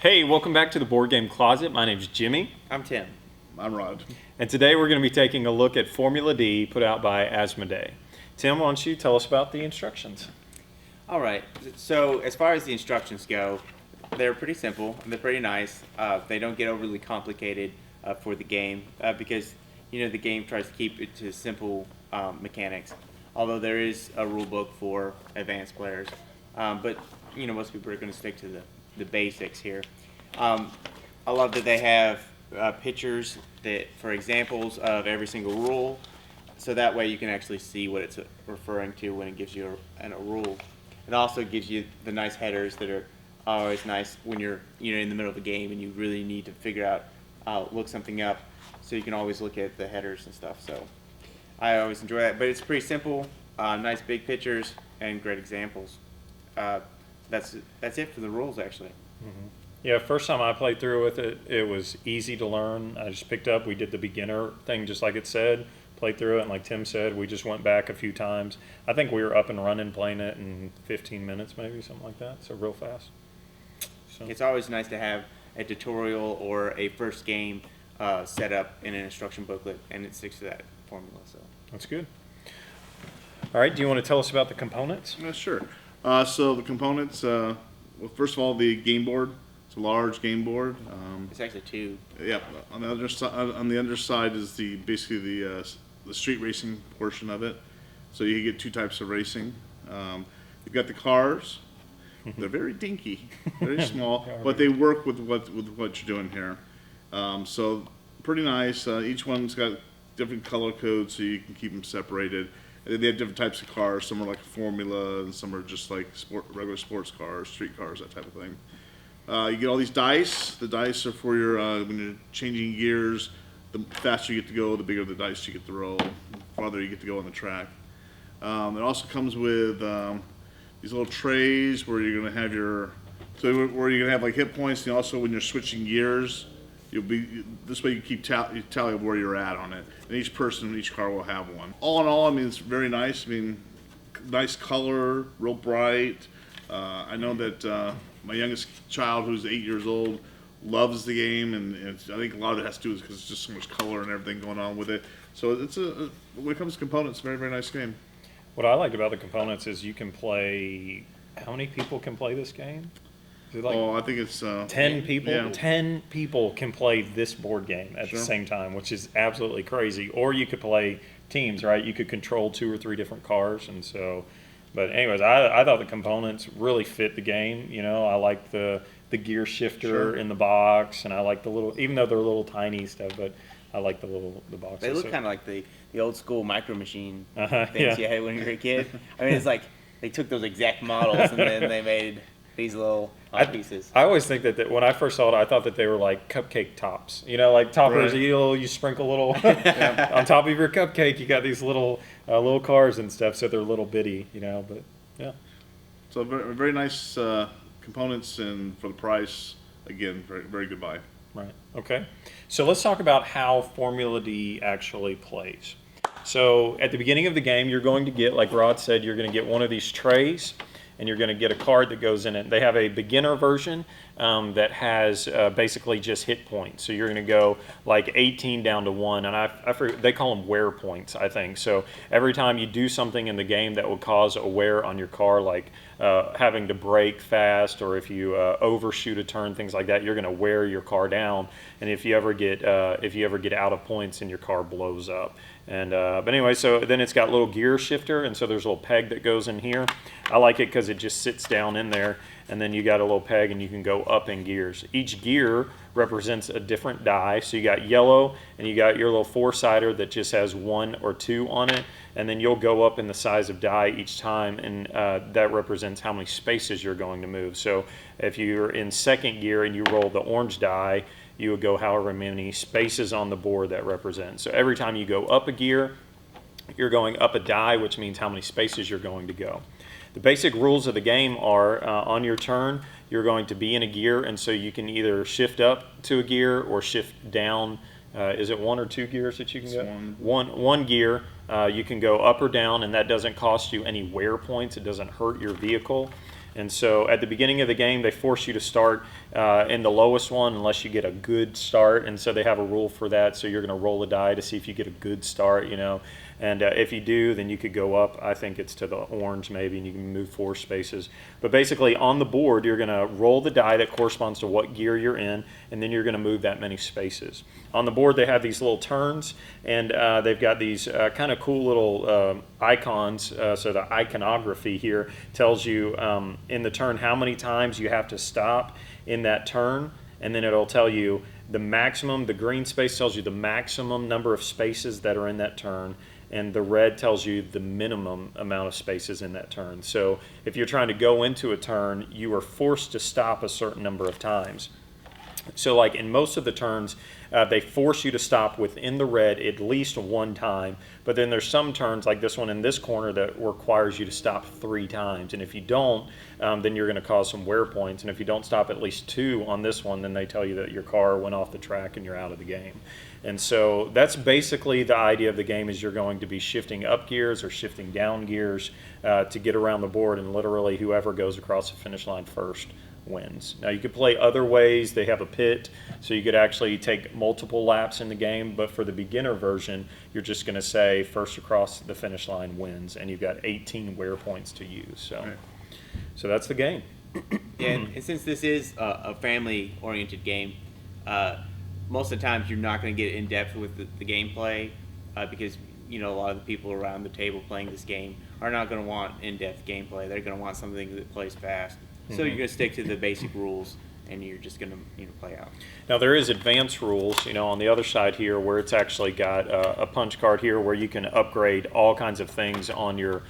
Hey, welcome back to the Board Game Closet. My name's Jimmy. I'm Tim. I'm Rod. And today we're going to be taking a look at Formula D put out by Asmodee. Tim, why don't you tell us about the instructions? All right. So as far as the instructions go, they're pretty simple and they're pretty nice. They don't get overly complicated for the game because the game tries to keep it to simple mechanics. Although there is a rule book for advanced players, but most people are going to stick to the basics here. I love that they have pictures for examples of every single rule, so that way you can actually see what it's referring to when it gives you a rule. It also gives you the nice headers that are always nice when you're in the middle of a game and you really need to figure out, look something up, so you can always look at the headers and stuff. So I always enjoy that, but it's pretty simple, nice big pictures and great examples. That's it for the rules, actually. Mm-hmm. Yeah, first time I played through with it, it was easy to learn. I just picked up, we did the beginner thing just like it said, played through it, and like Tim said, we just went back a few times. I think we were up and running playing it in 15 minutes maybe, something like that, so real fast. So. It's always nice to have a tutorial or a first game set up in an instruction booklet, and it sticks to that formula. So that's good. All right, do you want to tell us about the components? Sure. So the components, well, first of all, the game board. It's a large game board. It's actually two. Yeah. On the underside is basically the street racing portion of it. So you get two types of racing. You've got the cars. They're very dinky, very small, but they work with what you're doing here. So pretty nice. Each one's got different color codes, so you can keep them separated. And then they have different types of cars. Some are like Formula, and some are just like regular sports cars, street cars, that type of thing. You get all these dice. The dice are for your when you're changing gears. The faster you get to go, the bigger the dice you get to roll. The farther you get to go on the track. It also comes with these little trays where you're going to have where you're going to have like hit points, and also when you're switching gears, this way you keep tally of where you're at on it. And each person in each car will have one. All in all, I mean, it's very nice. I mean, nice color, real bright. I know that my youngest child, who's 8 years old, loves the game, and I think a lot of it has to do with because it's just so much color and everything going on with it. So it's when it comes to components, a very, very nice game. What I like about the components is you can play. How many people can play this game? Is it like I think it's 10 people. Yeah. 10 people can play this board game at the same time, which is absolutely crazy. Or you could play teams, right? You could control 2 or 3 different cars, and so. But anyways, I thought the components really fit the game. I like the gear shifter in the box, and I like the little, even though they're little tiny stuff, but I like the boxes. They look kind of like the old school Micro Machine things yeah. you had when you were a kid. I mean, it's like they took those exact models and then they made these little pieces. I always think that when I first saw it, I thought that they were like cupcake tops. Like toppers, Right. you sprinkle a little on top of your cupcake. You got these little cars and stuff, so they're little bitty. But yeah. So very, very nice components, and for the price, again, very, very good buy. Right. Okay. So let's talk about how Formula D actually plays. So at the beginning of the game, you're going to get, like Rod said, you're going to get one of these trays, and you're going to get a card that goes in it. They have a beginner version that has basically just hit points. So you're going to go like 18 down to 1, and I forget, they call them wear points, I think. So every time you do something in the game that will cause a wear on your car, like having to brake fast, or if you overshoot a turn, things like that, you're going to wear your car down. And if you ever get out of points, and your car blows up. And but anyway, so then it's got a little gear shifter, and so there's a little peg that goes in here. I like it because it just sits down in there, and then you got a little peg, and you can go up in gears. Each gear represents a different die. So you got yellow, and you got your little 4-sider that just has 1 or 2 on it, and then you'll go up in the size of die each time, and that represents how many spaces you're going to move. So if you're in second gear and you roll the orange die, you would go however many spaces on the board that represents. So every time you go up a gear, you're going up a die, which means how many spaces you're going to go. The basic rules of the game are on your turn, you're going to be in a gear, and so you can either shift up to a gear or shift down. Is it 1 or 2 gears that you can go? One gear. You can go up or down, and that doesn't cost you any wear points. It doesn't hurt your vehicle. And so at the beginning of the game, they force you to start in the lowest one unless you get a good start. And so they have a rule for that. So you're going to roll a die to see if you get a good start, And if you do, then you could go up. I think it's to the orange maybe, and you can move 4 spaces. But basically on the board, you're going to roll the die that corresponds to what gear you're in, and then you're going to move that many spaces. On the board, they have these little turns, and they've got these kind of cool little icons. So the iconography here tells you in the turn how many times you have to stop in that turn, and then it'll tell you the maximum. The green space tells you the maximum number of spaces that are in that turn, and the red tells you the minimum amount of spaces in that turn. So if you're trying to go into a turn, you are forced to stop a certain number of times. So like in most of the turns, they force you to stop within the red at least 1 time, but then there's some turns like this one in this corner that requires you to stop 3 times. And if you don't, then you're going to cause some wear points. And if you don't stop at least 2 on this one, then they tell you that your car went off the track and you're out of the game. And so that's basically the idea of the game, is you're going to be shifting up gears or shifting down gears to get around the board, and literally whoever goes across the finish line first wins. Now you could play other ways. They have a pit, so you could actually take multiple laps in the game, but for the beginner version, you're just going to say first across the finish line wins, and you've got 18 wear points to use. So that's the game. Yeah, and since this is a family-oriented game, most of the times you're not going to get in depth with the gameplay because a lot of the people around the table playing this game are not going to want in-depth gameplay. They're going to want something that plays fast. So you're going to stick to the basic rules, and you're just going to play out. Now there is advanced rules, on the other side here, where it's actually got a punch card here where you can upgrade all kinds of things on your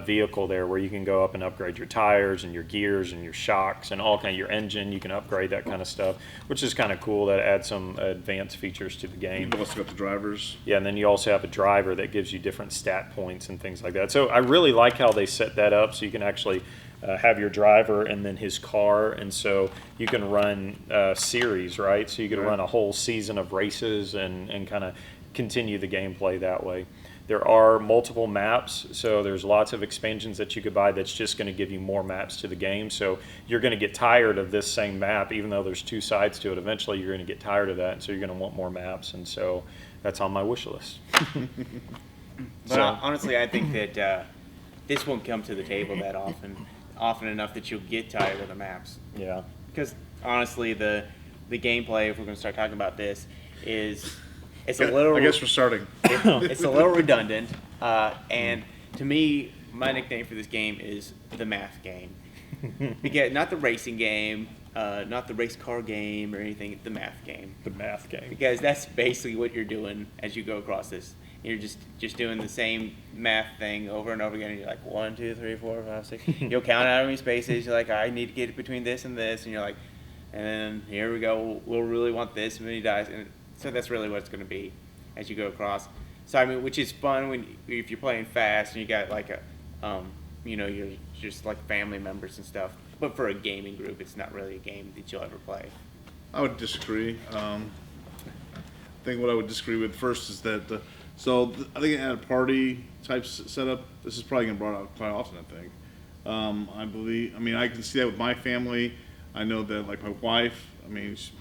vehicle there, where you can go up and upgrade your tires and your gears and your shocks and all kind of your engine. You can upgrade that kind of stuff, which is kind of cool. That adds some advanced features to the game. You also got the drivers. Yeah, and then you also have a driver that gives you different stat points and things like that. So I really like how they set that up, so you can actually have your driver and then his car, and so you can run series, right? So you can run a whole season of races and kind of continue the gameplay that way. There are multiple maps, so there's lots of expansions that you could buy that's just going to give you more maps to the game. So you're going to get tired of this same map, even though there's 2 sides to it. Eventually you're going to get tired of that, and so you're going to want more maps, and so that's on my wish list. But honestly, I think that this won't come to the table that often enough that you'll get tired of the maps. Yeah. Because honestly, the gameplay, if we're going to start talking about this, it's a little. I guess we're starting. It's a little redundant, and to me, my nickname for this game is the math game. Because not the racing game, not the race car game or anything. The math game. The math game. Because that's basically what you're doing as you go across this. You're just doing the same math thing over and over again. And you're like 1, 2, 3, 4, 5, 6. You'll count out how many spaces. You're like, I need to get between this and this, and you're like, and then here we go. We'll really want this many dice, and so that's really what it's going to be as you go across. So I mean, which is fun if you're playing fast and you got like you're just like family members and stuff. But for a gaming group, it's not really a game that you'll ever play. I would disagree. I think what I would disagree with first is that. I think at a party type setup, this is probably going to be brought out quite often, I think. I can see that with my family. I know that, like, my wife,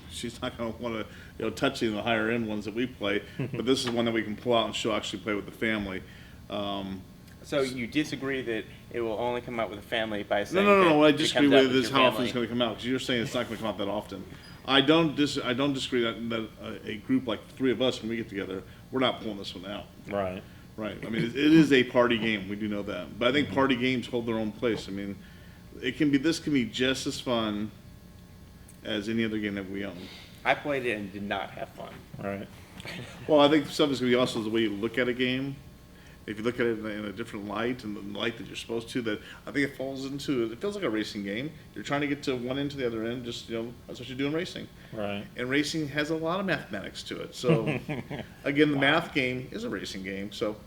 she's not going to want to, touch any of the higher end ones that we play, but this is one that we can pull out and she'll actually play with the family. So you disagree that it will only come out with a family by saying No. What I that disagree with is how often family. it's going to come out, because you're saying it's not going to come out that often. I don't disagree that a group like 3 of us, when we get together, we're not pulling this one out. Right. Right. It is a party game. We do know that. But I think party games hold their own place. This can be just as fun as any other game that we own. I played it and did not have fun. Right. Well, I think some of it's going to be also the way you look at a game. If you look at it in a different light, and the light that you're supposed to, that I think it feels like a racing game. You're trying to get to one end to the other end, that's what you do in racing. Right. And racing has a lot of mathematics to it. So, again, the math game is a racing game, so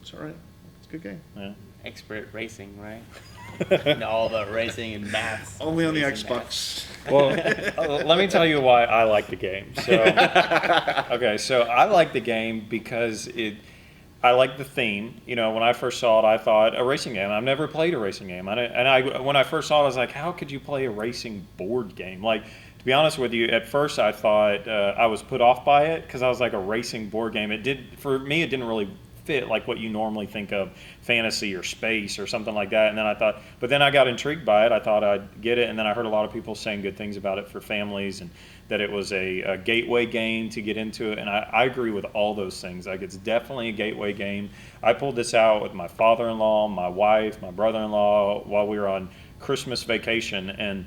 it's all right. It's a good game. Yeah. Expert racing, right? And all the racing and maths. Only on the Racing Xbox. Well, let me tell you why I like the game. So I like the game because I like the theme. You know, when I first saw it, I thought a racing game. I've never played a racing game. When I first saw it, I was like, how could you play a racing board game? Like, to be honest with you, at first I thought I was put off by it because I was like, a racing board game. For me, it didn't really fit like what you normally think of fantasy or space or something like that. And then I thought, but then I got intrigued by it. I thought I'd get it, and then I heard a lot of people saying good things about it for families, and that it was a gateway game to get into it. And I agree with all those things. Like, it's definitely a gateway game. I pulled this out with my father-in-law, my wife, my brother-in-law while we were on Christmas vacation, and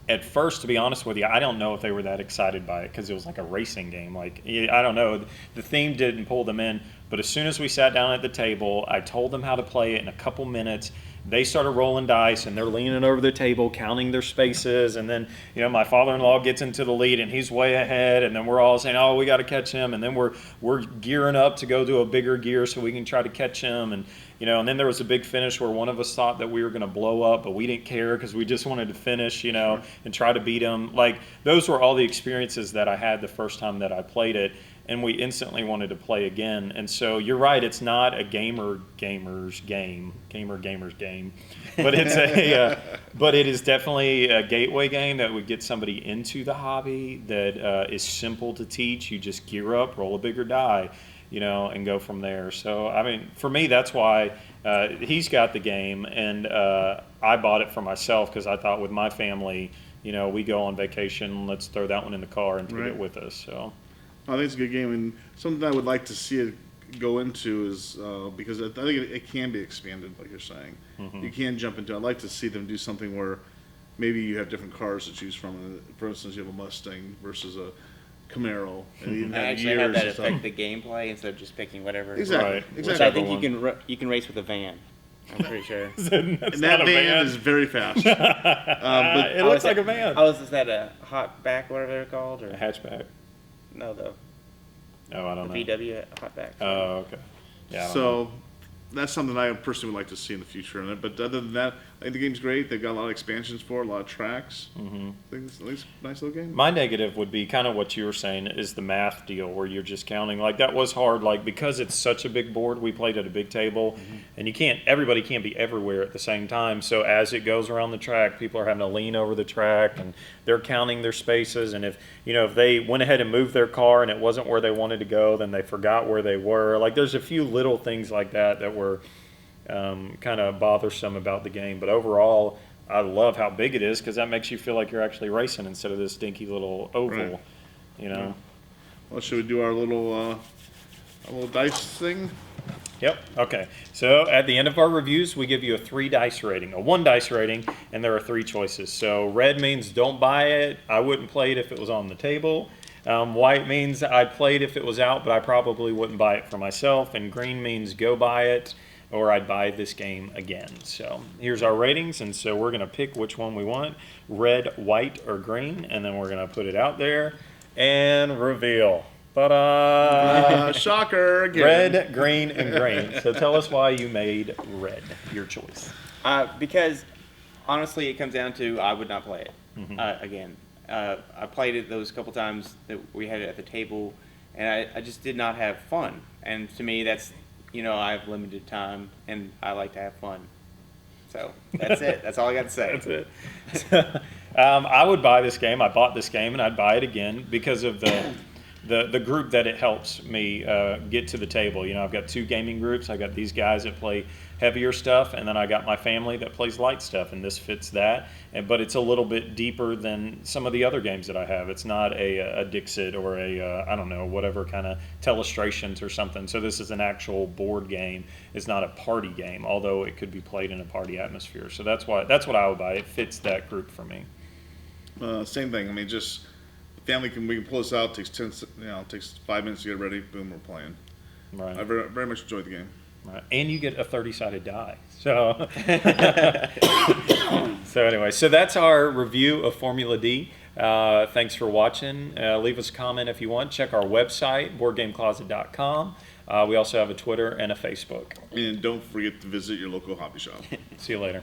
at first, to be honest with you, I don't know if they were that excited by it because it was like a racing game. Like, I don't know. The theme didn't pull them in. But as soon as we sat down at the table, I told them how to play it in a couple minutes. They started rolling dice, and they're leaning over the table, counting their spaces. And then, you know, my father-in-law gets into the lead, and he's way ahead. And then we're all saying, "Oh, we got to catch him." And then we're gearing up to go to a bigger gear so we can try to catch him. And you know, and then there was a big finish where one of us thought that we were going to blow up, but we didn't care because we just wanted to finish, you know, and try to beat him. Like, those were all the experiences that I had the first time that I played it, and we instantly wanted to play again. And so you're right, it's not a gamer's game, but it's but it is definitely a gateway game that would get somebody into the hobby. That is simple to teach. You just gear up, roll a bigger die, you know, and go from there. So, I mean, for me, that's why he's got the game, and I bought it for myself because I thought with my family, you know, we go on vacation, let's throw that one in the car and take it with us. So, I think it's a good game, and something I would like to see it go into is because I think it can be expanded, like you're saying. Mm-hmm. You can jump into. I'd like to see them do something where maybe you have different cars to choose from. For instance, you have a Mustang versus a Camaro, and you I have actually have years that and stuff. affect the gameplay instead of just picking whatever. Exactly, Right. exactly. Which I think you can race with a van. I'm pretty sure. And that van is very fast. But it looks like a van. Oh, is that a hotback, whatever they're called, A or hatchback. no, the Oh, I don't know. VW hotback. Oh, okay. Yeah. I don't know. so that's something I personally would like to see in the future. But other than that, I think the game's great. They've got a lot of expansions for it, a lot of tracks. I think it's a nice little game. My negative would be kind of what you were saying is the math deal where you're just counting. Like, that was hard, like, because it's such a big board, we played at a big table, and everybody can't be everywhere at the same time. So as it goes around the track, people are having to lean over the track, and they're counting their spaces. And if they went ahead and moved their car and it wasn't where they wanted to go, then they forgot where they were. Like, there's a few little things like that were kind of bothersome about the game. But overall, I love how big it is because that makes you feel like you're actually racing instead of this dinky little oval, Right. you know. Well, should we do our little dice thing? Yep. Okay. So at the end of our reviews, we give you a 1 dice rating, and there are 3 choices. So red means don't buy it. I wouldn't play it if it was on the table. White means I'd play it if it was out, but I probably wouldn't buy it for myself. And green means go buy it, or I'd buy this game again. So here's our ratings, and so we're going to pick which one we want, red, white, or green, and then we're going to put it out there and reveal. Ta-da! Shocker again. Red, green, and green. So tell us why you made red your choice. Because honestly, it comes down to I would not play it again. I played it those couple times that we had it at the table, and I just did not have fun. And to me, that's, I have limited time, and I like to have fun. So that's it. That's all I got to say. That's it. I would buy this game. I bought this game, and I'd buy it again because of the group that it helps me get to the table. I've got 2 gaming groups. I got these guys that play heavier stuff, and then I got my family that plays light stuff, and this fits that. But it's a little bit deeper than some of the other games that I have. It's not a Dixit or I don't know, whatever kind of Telestrations or something. So this is an actual board game. It's not a party game, although it could be played in a party atmosphere. So that's what I would buy. It fits that group for me. Same thing. I mean, just we can pull this out. Takes 10. Takes 5 minutes to get ready. Boom, we're playing. Right. I very, very much enjoyed the game. Right. And you get a 30-sided die. So, so that's our review of Formula D. Thanks for watching. Leave us a comment if you want. Check our website, boardgamecloset.com. We also have a Twitter and a Facebook. And don't forget to visit your local hobby shop. See you later.